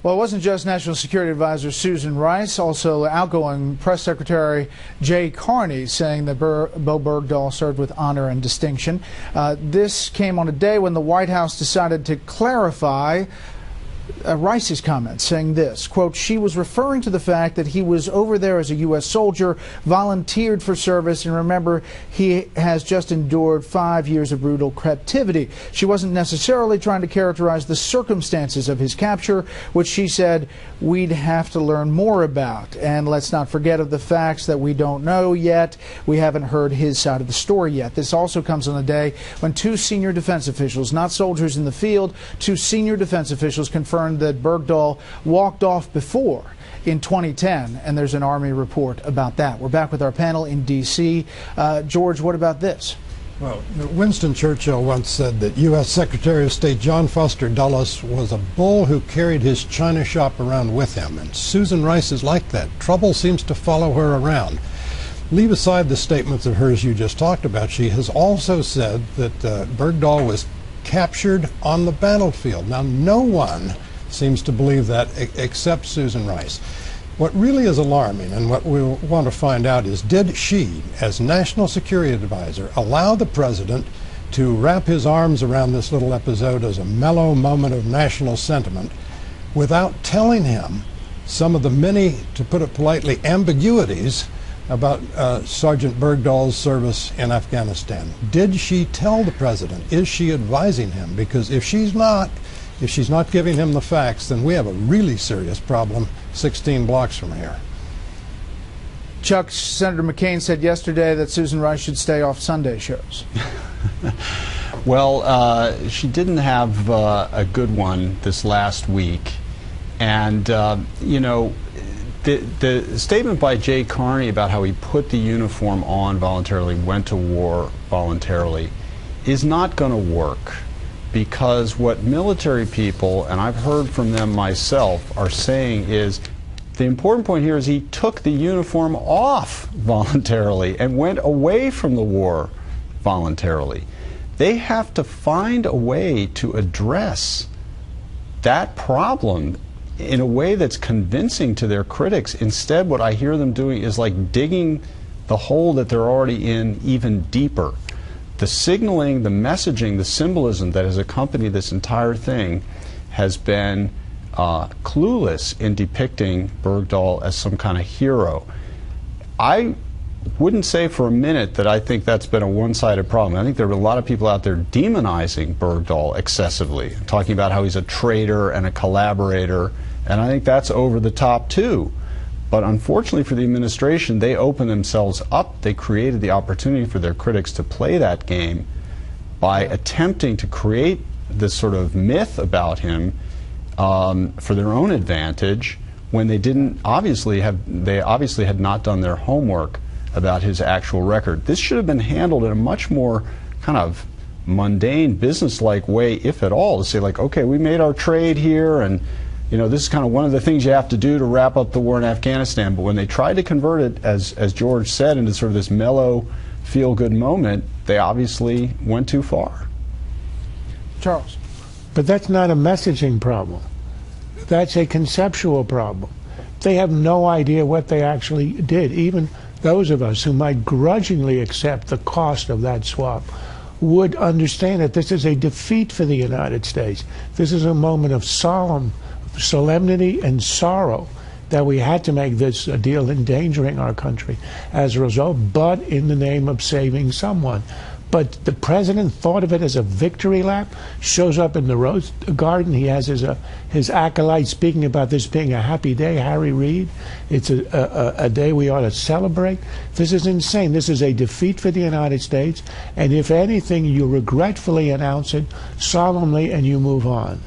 Well, it wasn't just National Security Advisor Susan Rice, also outgoing Press Secretary Jay Carney saying that Bo Bergdahl served with honor and distinction. This came on a day when the White House decided to clarify Rice's comments, saying this, quote, "She was referring to the fact that he was over there as a U.S. soldier, volunteered for service, and remember, he has just endured 5 years of brutal captivity. She wasn't necessarily trying to characterize the circumstances of his capture, which she said we'd have to learn more about. And let's not forget of the facts that we don't know yet. We haven't heard his side of the story yet." This also comes on a day when two senior defense officials, not soldiers in the field, two senior defense officials confirmed that Bergdahl walked off before in 2010, and there's an Army report about that. We're back with our panel in D.C. George, what about this? Well, Winston Churchill once said that U.S. Secretary of State John Foster Dulles was a bull who carried his china shop around with him, and Susan Rice is like that. Trouble seems to follow her around. Leave aside the statements of hers you just talked about. She has also said that Bergdahl was captured on the battlefield. Now, no one seems to believe that except Susan Rice. What really is alarming, and what we want to find out, is did she, as National Security Advisor, allow the President to wrap his arms around this little episode as a mellow moment of national sentiment without telling him some of the many, to put it politely, ambiguities about Sergeant Bergdahl's service in Afghanistan? Did she tell the President? Is she advising him? Because if she's not giving him the facts, then we have a really serious problem 16 blocks from here. Chuck, Senator McCain said yesterday that Susan Rice should stay off Sunday shows. Well, she didn't have a good one this last week. And, you know, the statement by Jay Carney about how he put the uniform on voluntarily, went to war voluntarily, is not going to work, because what military people, and I've heard from them myself, are saying is the important point here is he took the uniform off voluntarily and went away from the war voluntarily. They have to find a way to address that problem in a way that's convincing to their critics. Instead, what I hear them doing is like digging the hole that they're already in even deeper. The signaling, the messaging, the symbolism that has accompanied this entire thing has been clueless in depicting Bergdahl as some kind of hero. I wouldn't say for a minute that I think that's been a one-sided problem. I think there are a lot of people out there demonizing Bergdahl excessively, talking about how he's a traitor and a collaborator, and I think that's over the top too. But unfortunately for the administration, they opened themselves up. They created the opportunity for their critics to play that game by attempting to create this sort of myth about him for their own advantage, when they didn't obviously had not done their homework about his actual record. This should have been handled in a much more kind of mundane, business-like way, if at all, to say like, okay, we made our trade here, and you know, this is kind of one of the things you have to do to wrap up the war in Afghanistan. But when they tried to convert it, as George said, into sort of this mellow, feel-good moment, they obviously went too far. Charles. But that's not a messaging problem. That's a conceptual problem. They have no idea what they actually did. Even those of us who might grudgingly accept the cost of that swap would understand that this is a defeat for the United States. This is a moment of solemnity and sorrow that we had to make this a deal endangering our country as a result, but in the name of saving someone. But the president thought of it as a victory lap, shows up in the Rose Garden. He has his acolyte speaking about this being a happy day, Harry Reid. It's a day we ought to celebrate. This is insane. This is a defeat for the United States. And if anything, you regretfully announce it solemnly and you move on.